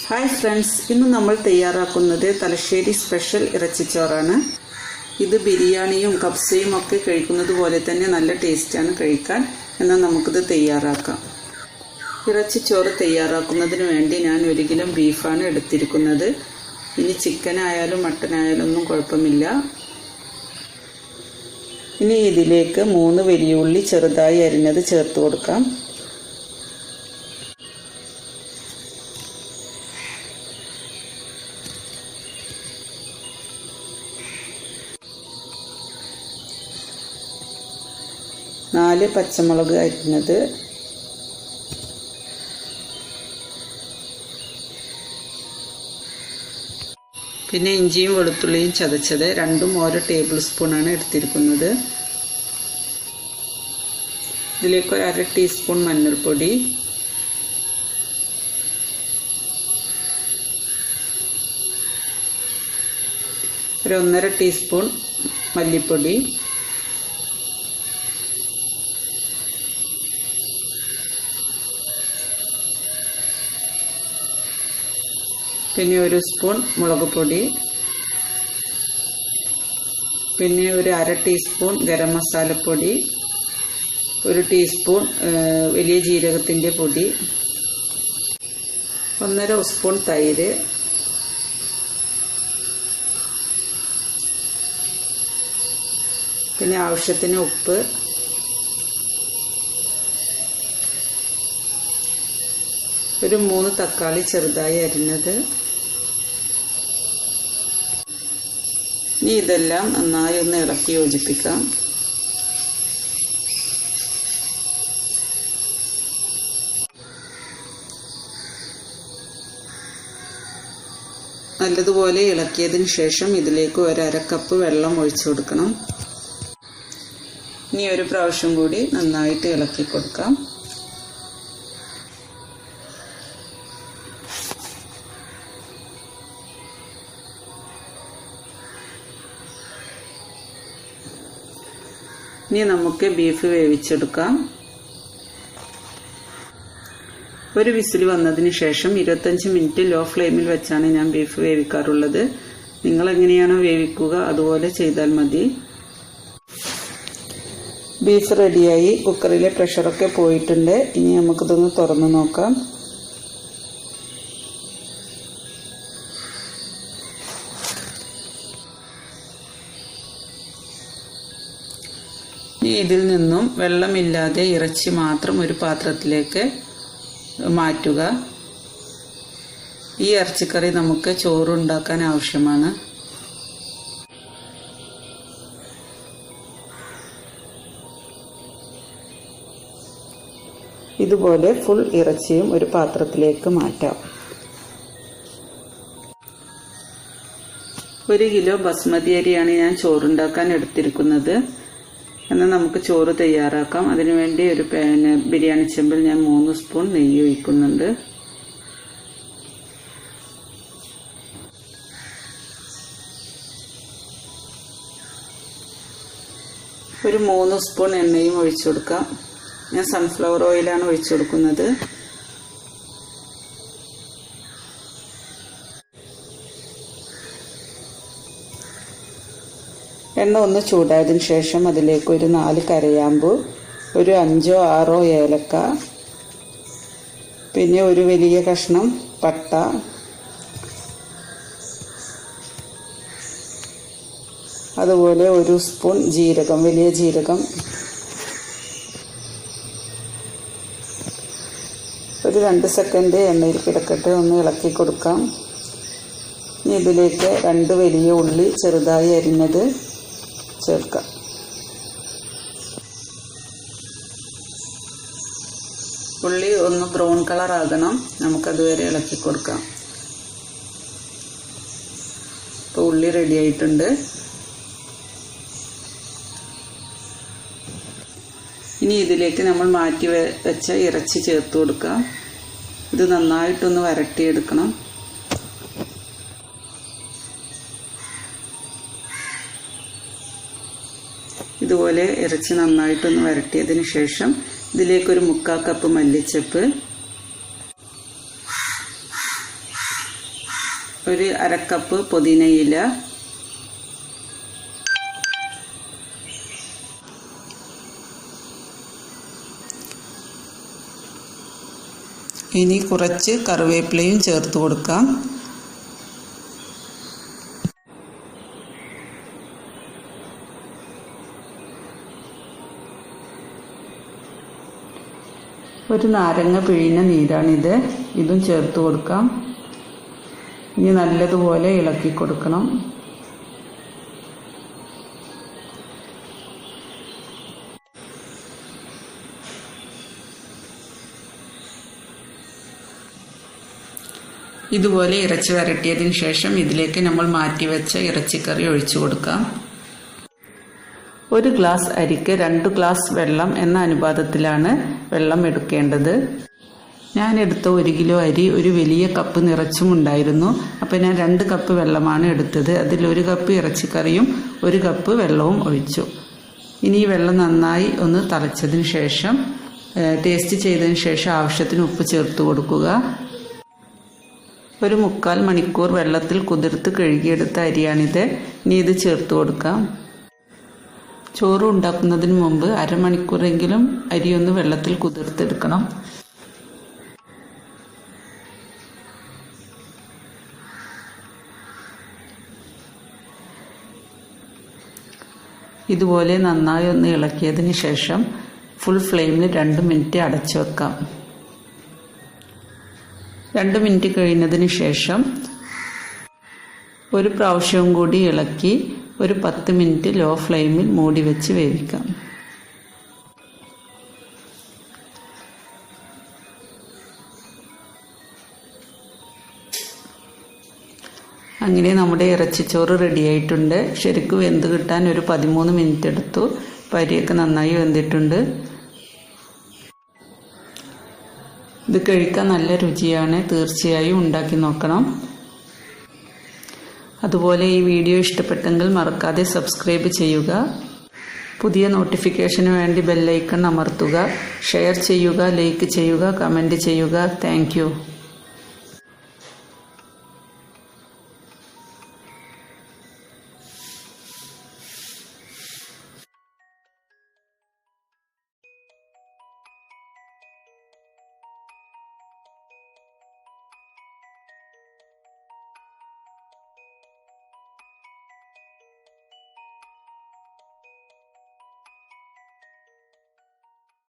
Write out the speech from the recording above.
Hi friends, ഇന്ന് നമ്മൾ തയ്യാറാക്കുന്നത് തലശ്ശേരി സ്പെഷ്യൽ ഇറച്ചിച്ചോറാണ്. ഇത് ബിരിയാണിയും കബ്സയും ഒക്കെ കഴിക്കുന്നത് പോലെ തന്നെ നല്ല ടേസ്റ്റാണ് കഴിക്കാൻ. എന്നാൽ നമുക്കിത് തയ്യാറാക്കാം. ഇറച്ചിച്ചോറ് തയ്യാറാക്കുന്നതിന് വേണ്ടി ഞാൻ 1 കിലോ ബീഫാണ് എടുത്തിരിക്കുന്നത്. ഇനി ചിക്കൻ ആയാലും മട്ടൻ ആയാലും ഒന്നും കുഴപ്പമില്ല. ഇനി ഇതിലേക്ക് 3 വലിയ ഉള്ളി ചെറുതായി അരിഞ്ഞത് ചേർത്ത് കൊടുക്കാം. നാല് പച്ചമുളക് അരിഞ്ഞത്, പിന്നെ ഇഞ്ചിയും വെളുത്തുള്ളിയും ചതച്ചത് രണ്ടും ഓരോ ടേബിൾ സ്പൂണാണ് എടുത്തിരിക്കുന്നത്. ഇതിലേക്ക് 1/2 ടീസ്പൂൺ മഞ്ഞൾപ്പൊടി, ഒരു 1/2 ടീസ്പൂൺ മല്ലിപ്പൊടി, പിന്നെ 1 സ്പൂൺ മുളക് പൊടി, പിന്നെ ഒരു 1/2 ടീസ്പൂൺ ഗരം മസാലപ്പൊടി, 1 ടീസ്പൂൺ വലിയ ജീരകത്തിൻ്റെ പൊടി, 1/2 സ്പൂൺ തൈര്, പിന്നെ ആവശ്യത്തിന് ഉപ്പ്, ഒരു 3 തക്കാളി ചെറുതായി അരിഞ്ഞത്. ഇനി ഇതെല്ലാം നന്നായി ഒന്ന് ഇളക്കി യോജിപ്പിക്കാം. നല്ലതുപോലെ ഇളക്കിയതിന് ശേഷം ഇതിലേക്ക് 1/2 കപ്പ് വെള്ളം ഒഴിച്ചു കൊടുക്കണം. ഇനി ഒരു പ്രാവശ്യം കൂടി നന്നായിട്ട് ഇളക്കി കൊടുക്കാം. ഇനി നമുക്ക് ബീഫ് വേവിച്ചെടുക്കാം. ഒരു വിസിൽ വന്നതിന് ശേഷം 25 മിനിറ്റ് ലോ ഫ്ലെയിമിൽ വെച്ചാണ് ഞാൻ ബീഫ് വേവിക്കാറുള്ളത്. നിങ്ങൾ എങ്ങനെയാണോ വേവിക്കുക അതുപോലെ ചെയ്താൽ മതി. ബീഫ് റെഡിയായി. കുക്കറിലെ പ്രഷറൊക്കെ പോയിട്ടുണ്ട്. ഇനി നമുക്കിതൊന്ന് തുറന്നു നോക്കാം. ഇതിൽ നിന്നും വെള്ളമില്ലാതെ ഇറച്ചി മാത്രം ഒരു പാത്രത്തിലേക്ക് മാറ്റുക. ഈ ഇറച്ചിക്കറി നമുക്ക് ചോറുണ്ടാക്കാൻ ആവശ്യമാണ്. ഇതുപോലെ ഫുൾ ഇറച്ചിയും ഒരു പാത്രത്തിലേക്ക് മാറ്റാം. 1 കിലോ ബസ്മതി അരിയാണ് ഞാൻ ചോറുണ്ടാക്കാൻ എടുത്തിരിക്കുന്നത്. എന്നാൽ നമുക്ക് ചോറ് തയ്യാറാക്കാം. അതിനുവേണ്ടി ഒരു ബിരിയാണി ചെമ്പിൽ ഞാൻ 3 സ്പൂൺ നെയ്യ് ഒഴിക്കുന്നുണ്ട്. ഒരു 3 സ്പൂൺ എണ്ണയും ഒഴിച്ചു കൊടുക്കാം. ഞാൻ സൺഫ്ലവർ ഓയിലാണ് ഒഴിച്ചു കൊടുക്കുന്നത്. എണ്ണ ഒന്ന് ചൂടായതിനു ശേഷം അതിലേക്ക് ഒരു 4 കരയാമ്പു, ഒരു 5 6 ഏലക്ക, പിന്നെ ഒരു വലിയ കഷ്ണം പട്ട, അതുപോലെ 1 സ്പൂൺ ജീരകം, വലിയ ജീരകം, ഒരു 2 സെക്കൻഡ് എണ്ണയിൽ കിടക്കട്ടെ, ഒന്ന് ഇളക്കി കൊടുക്കാം. ഇനി ഇതിലേക്ക് 2 വലിയ ഉള്ളി ചെറുതായി അരിഞ്ഞത് ചേർക്കാം. ഉള്ളി ഒന്ന് ബ്രൗൺ കളർ ആകണം. നമുക്കതുവരെ ഇളക്കി കൊടുക്കാം. ഇപ്പോൾ ഉള്ളി റെഡി ആയിട്ടുണ്ട്. ഇനി ഇതിലേക്ക് നമ്മൾ മാറ്റി വെച്ച ഇറച്ചി ചേർത്ത് കൊടുക്കാം. ഇത് നന്നായിട്ടൊന്ന് വരട്ടിയെടുക്കണം. ഇതുപോലെ ഇറച്ചി നന്നായിട്ടൊന്ന് വരട്ടിയതിന് ശേഷം ഇതിലേക്ക് ഒരു 3/4 കപ്പ് മല്ലിച്ചപ്പ്, ഒരു അരക്കപ്പ് പുതിനയില, ഇനി കുറച്ച് കറിവേപ്പിലയും ചേർത്ത് കൊടുക്കാം. ഒരു നാരങ്ങ പിഴിഞ്ഞ നീരാണിത്, ഇതും ചേർത്ത് കൊടുക്കാം. ഇനി നല്ലതുപോലെ ഇളക്കി കൊടുക്കണം. ഇതുപോലെ ഇറച്ചി വരട്ടിയതിന് ശേഷം ഇതിലേക്ക് നമ്മൾ മാറ്റിവെച്ച ഇറച്ചിക്കറി ഒഴിച്ചു കൊടുക്കാം. ഒരു ഗ്ലാസ് അരിക്ക് 2 ഗ്ലാസ് വെള്ളം എന്ന അനുപാതത്തിലാണ് വെള്ളം എടുക്കേണ്ടത്. ഞാൻ എടുത്ത 1 കിലോ അരി ഒരു വലിയ കപ്പ് നിറച്ചും ഉണ്ടായിരുന്നു. അപ്പോൾ ഞാൻ 2 കപ്പ് വെള്ളമാണ് എടുത്തത്. അതിൽ 1 കപ്പ് ഇറച്ചിക്കറിയും 1 കപ്പ് വെള്ളവും ഒഴിച്ചു. ഇനി ഈ വെള്ളം നന്നായി ഒന്ന് തിളച്ചതിന് ശേഷം ടേസ്റ്റ് ചെയ്തതിന് ശേഷം ആവശ്യത്തിന് ഉപ്പ് ചേർത്ത് കൊടുക്കുക. ഒരു 3/4 മണിക്കൂർ വെള്ളത്തിൽ കുതിർത്ത് കഴുകിയെടുത്ത അരിയാണിത്. ഇനി ഇത് ചേർത്ത് കൊടുക്കാം. ചോറ് ഉണ്ടാക്കുന്നതിന് മുമ്പ് അരമണിക്കൂറെങ്കിലും അരിയൊന്ന് വെള്ളത്തിൽ കുതിർത്തെടുക്കണം. ഇതുപോലെ നന്നായി ഒന്ന് ഇളക്കിയതിന് ശേഷം ഫുൾ ഫ്ലെയിമിൽ 2 മിനിറ്റ് അടച്ചു വെക്കാം. 2 മിനിറ്റ് കഴിഞ്ഞതിന് ശേഷം ഒരു പ്രാവശ്യവും കൂടി ഇളക്കി ഒരു 10 മിനിറ്റ് ലോ ഫ്ലെയിമിൽ മൂടി വെച്ച് വേവിക്കാം. അങ്ങനെ നമ്മുടെ ഇറച്ചിച്ചോറ് റെഡിയായിട്ടുണ്ട്. ശരിക്കും വെന്ത് കിട്ടാൻ ഒരു 13 മിനിറ്റ് എടുത്തു. അരിയൊക്കെ നന്നായി വെന്തിട്ടുണ്ട്. ഇത് കഴിക്കാൻ നല്ല രുചിയാണ്. തീർച്ചയായും ഉണ്ടാക്കി നോക്കണം. അതുപോലെ ഈ വീഡിയോ ഇഷ്ടപ്പെട്ടെങ്കിൽ മറക്കാതെ സബ്സ്ക്രൈബ് ചെയ്യുക. പുതിയ നോട്ടിഫിക്കേഷന് വേണ്ടി ബെല്ലൈക്കൺ അമർത്തുക. ഷെയർ ചെയ്യുക, ലൈക്ക് ചെയ്യുക, കമൻറ്റ് ചെയ്യുക. Thank you.